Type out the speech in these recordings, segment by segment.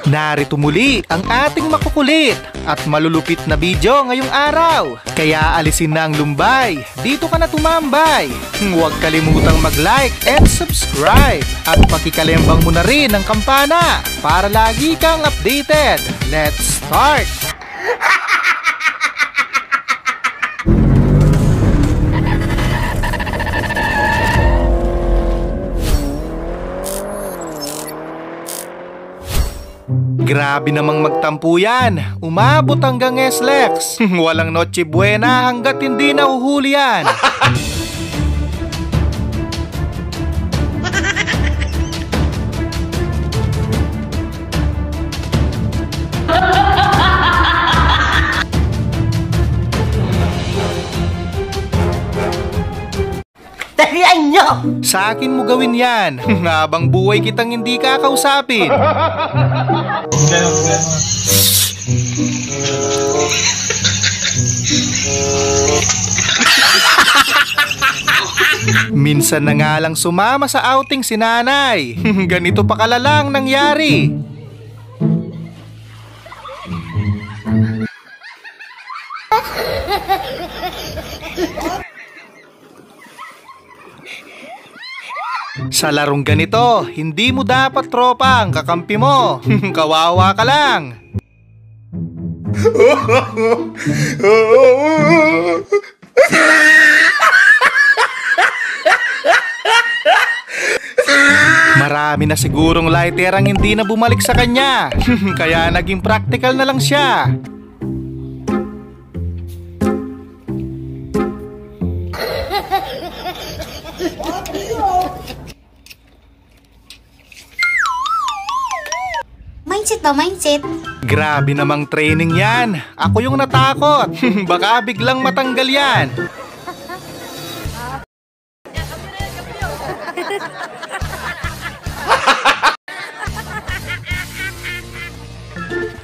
Narito muli ang ating makukulit at malulupit na video ngayong araw. Kaya alisin na ang lumbay, dito ka na tumambay. Huwag kalimutang mag-like and subscribe. At pakikalembang mo na rin ang kampana para lagi kang updated. Let's start! Grabe namang magtampo yan. Umabot hanggang SLEX. Walang Noche Buena hanggat hindi nahuhuli yan. Tarihan nyo! Sa akin mo gawin yan. Habang buhay kitang hindi kakausapin. Minsan na nga lang sumama sa outing si nanay. Ganito pa kalalang nangyari. Sa larong ganito, hindi mo dapat tropa ang kakampi mo. Kawawa ka lang. Marami na sigurong lighter ang hindi na bumalik sa kanya. Kaya naging practical na lang siya. Mindset ba? Mindset? Grabe namang training yan. Ako yung natakot. Baka biglang matanggal yan.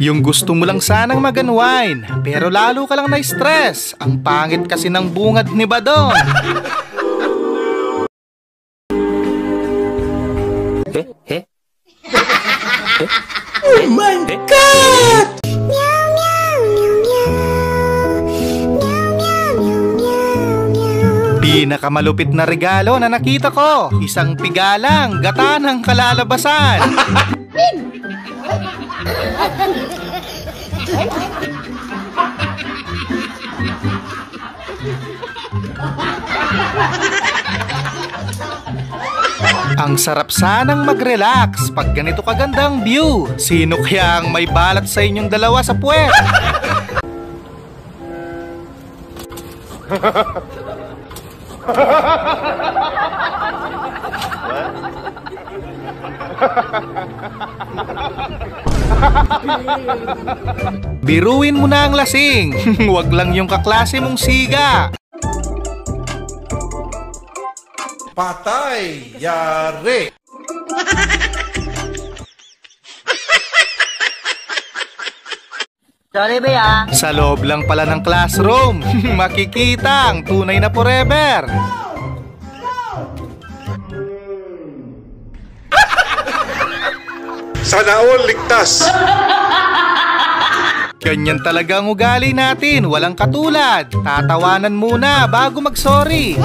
Yung gusto mo lang sanang mag-unwind, pero lalo ka lang na-stress. Ang pangit kasi ng bungad ni Badong. Oh my God! Meow, meow, meow, meow. Meow, meow, meow, meow, meow. Pinakamalupit na regalo na nakita ko. Isang pigalang gata ng kalalabasan. Ang sarap sanang mag-relax pag ganito kagandang view. Sino kaya ang may balat sa inyong dalawa sa puwet? Biruin mo na ang lasing. Huwag lang yung kaklase mong siga. Patay! Yari! Sorry ba? Sa loob lang pala ng classroom, makikita ang tunay na forever. Sana all ligtas! Ganyan talaga ang ugali natin, walang katulad. Tatawanan muna bago mag-sorry.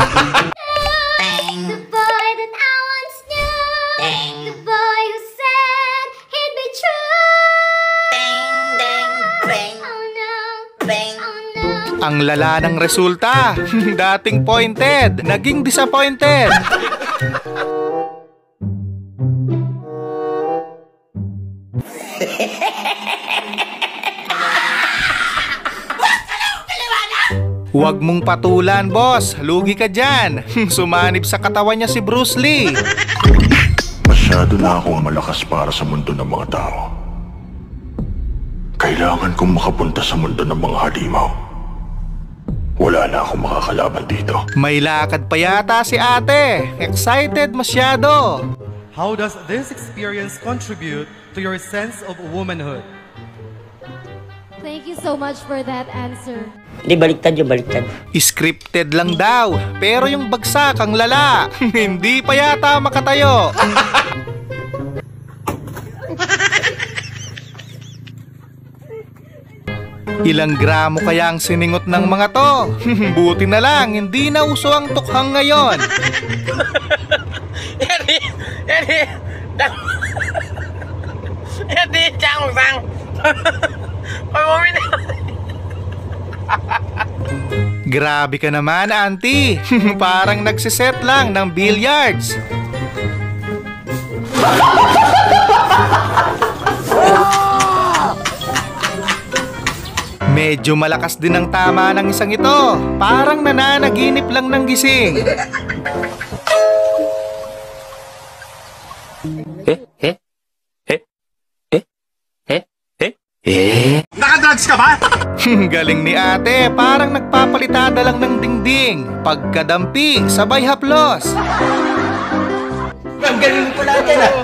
Ang lala ng resulta. Dating pointed, naging disappointed. Huwag mong patulan, boss. Lugi ka dyan. Sumanib sa katawan niya si Bruce Lee. Masyado na akong malakas para sa mundo ng mga tao. Kailangan kong makapunta sa mundo ng mga halimaw. Wala na akong makakalaban dito. May lakad pa yata si ate. Excited masyado. How does this experience contribute to your sense of womanhood? Thank you so much for that answer. Hindi, baliktad yung baliktad. Scripted lang daw. Pero yung bagsak ang lala. Hindi pa yata makatayo. Ilang gramo kaya ang siningot ng mga to? Buti na lang, hindi na uso ang tukhang ngayon. Grabe ka naman, auntie. Parang nagsiset lang ng billiards. Medyo malakas din ang tama ng isang ito. Parang nananaginip lang ng gising. Nakadrugs ka ba? Galing ni ate, parang nagpapalitada lang ng dingding. Pagkadampi, sabay haplos. Ang galing ko lang yan, ah.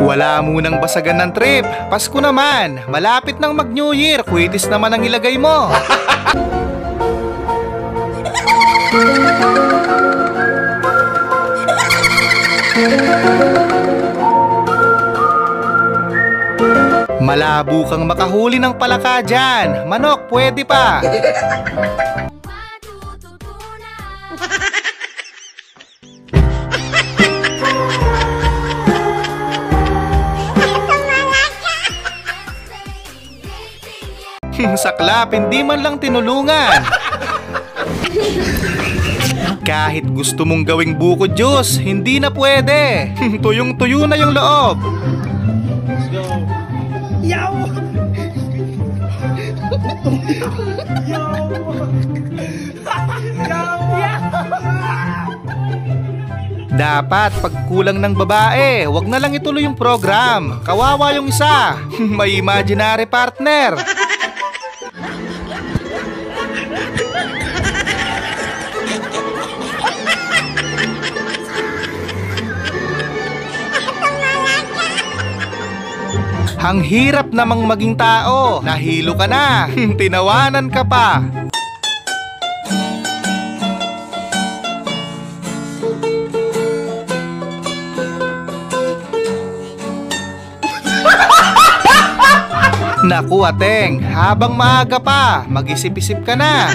Wala munang basagan ng trip. Pasko naman, malapit nang mag-New Year. Kwitis naman ang ilagay mo. Malabo kang makahuli ng palaka dyan. Manok, pwede pa. Saklap, hindi man lang tinulungan. Kahit gusto mong gawing buko juice, hindi na pwede. Tuyong-tuyo na yung loob. Dapat pag kulang ng babae, wag na lang ituloy yung program. Kawawa yung isa. May imaginary partner. Ang hirap namang maging tao. Nahilo ka na. Tinawanan ka pa. Naku ateng, habang maaga pa, mag-isip-isip ka na.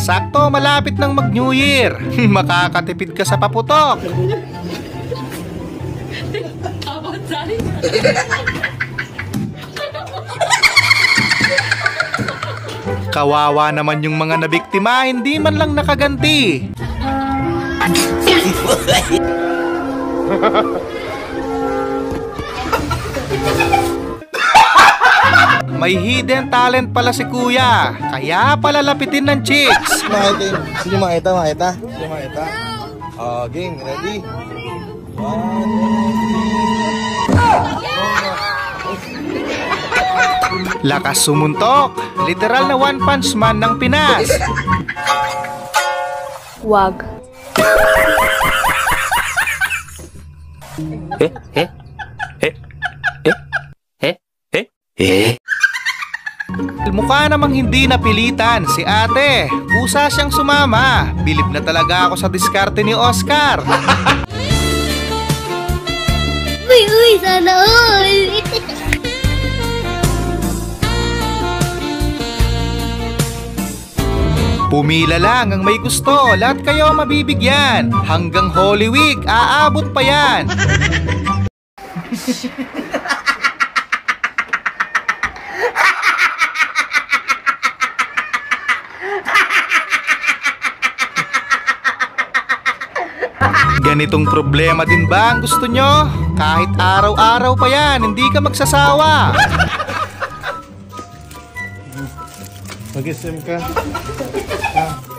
Sakto, malapit ng mag-New Year. Makakatipid ka sa paputok. Kawawa naman yung mga nabiktima, hindi man lang nakaganti. May hidden talent pala si kuya, kaya pala lapitin ng chicks. Sige makita. Game, ready? Lakas sumuntok, literal na one punch man ng Pinas. Wag. Mukha namang hindi napilitan si ate. Kusa siyang sumama. Bilib na talaga ako sa diskarte ni Oscar. Uy, sana all! Pumila lang ang may gusto. Lahat kayo mabibigyan. Hanggang Holy Week, aabot pa yan. Ganitong problema din ba ang gusto nyo? Kahit araw-araw pa yan, hindi ka magsasawa. Mag-isip ka.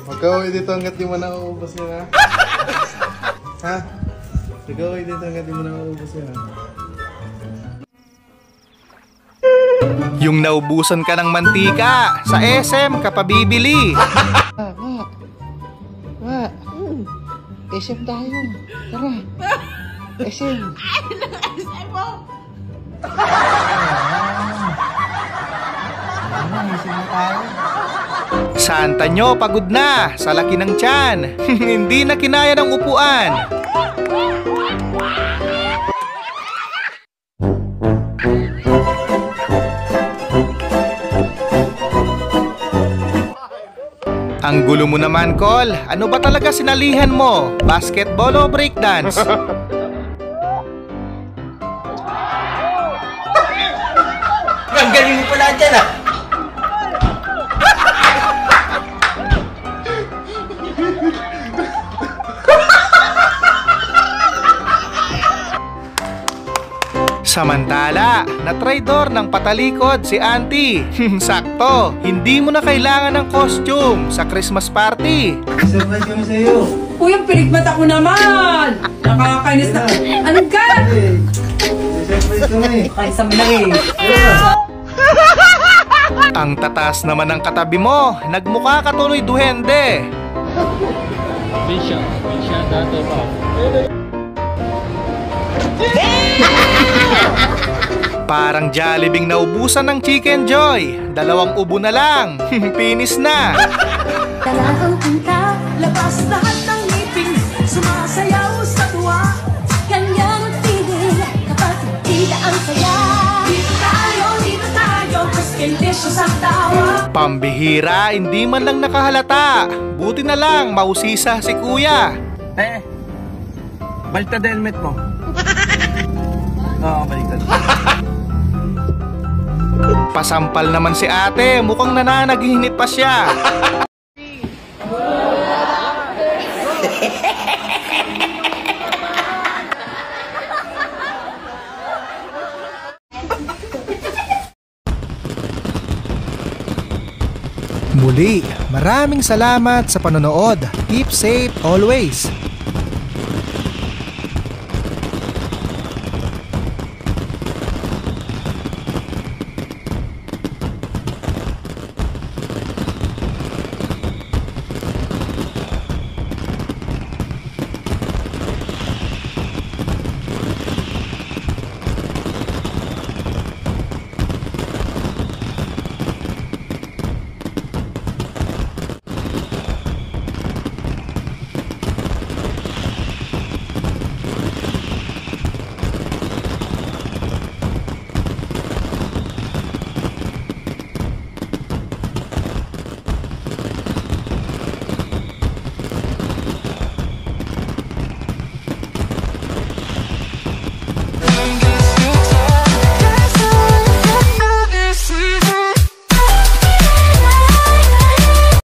Magkaway dito hanggat di mo na uubos yan, ha? Magkaway dito hanggat di mo na uubos yan, ha? Yung naubusan ka ng mantika, sa SM ka pa bibili. SM tayo. Tara. SM. Santa nyo, pagod na sa laki ng tiyan. Hindi na kinaya ng upuan. Ang gulo mo naman, Col. Ano ba talaga sinalihan mo? Basketball o breakdance? Ang galing mo pala dyan ah. Samantala, na-traidor ng patalikod si Auntie. Sakto, hindi mo na kailangan ng costume sa Christmas party. Surprise kami sa'yo. Uy, ang pinigmata ko naman! Nakakainis na. Ano ka? Surprise kami. Ay, sa lang eh. Ang tatas naman ng katabi mo, nagmukha ka tuloy duhende. Parang Jollibee naubusan ng Chicken Joy. 2 ubo na lang. Finish na. Dalahang punta, labas lahat ng ngipin, sumasayaw sa tuwa. Ganyan ang feeling kapag kita ang saya. Dito tayo, mas delicious ang tawa. Pambihira, hindi man lang nakahalata. Buti na lang, mausisa si Kuya. Baliktad na helmet mo. Oo, baliktad. Pasampal naman si ate, mukhang nananaginip pa siya. Muli, maraming salamat sa panonood. Keep safe always.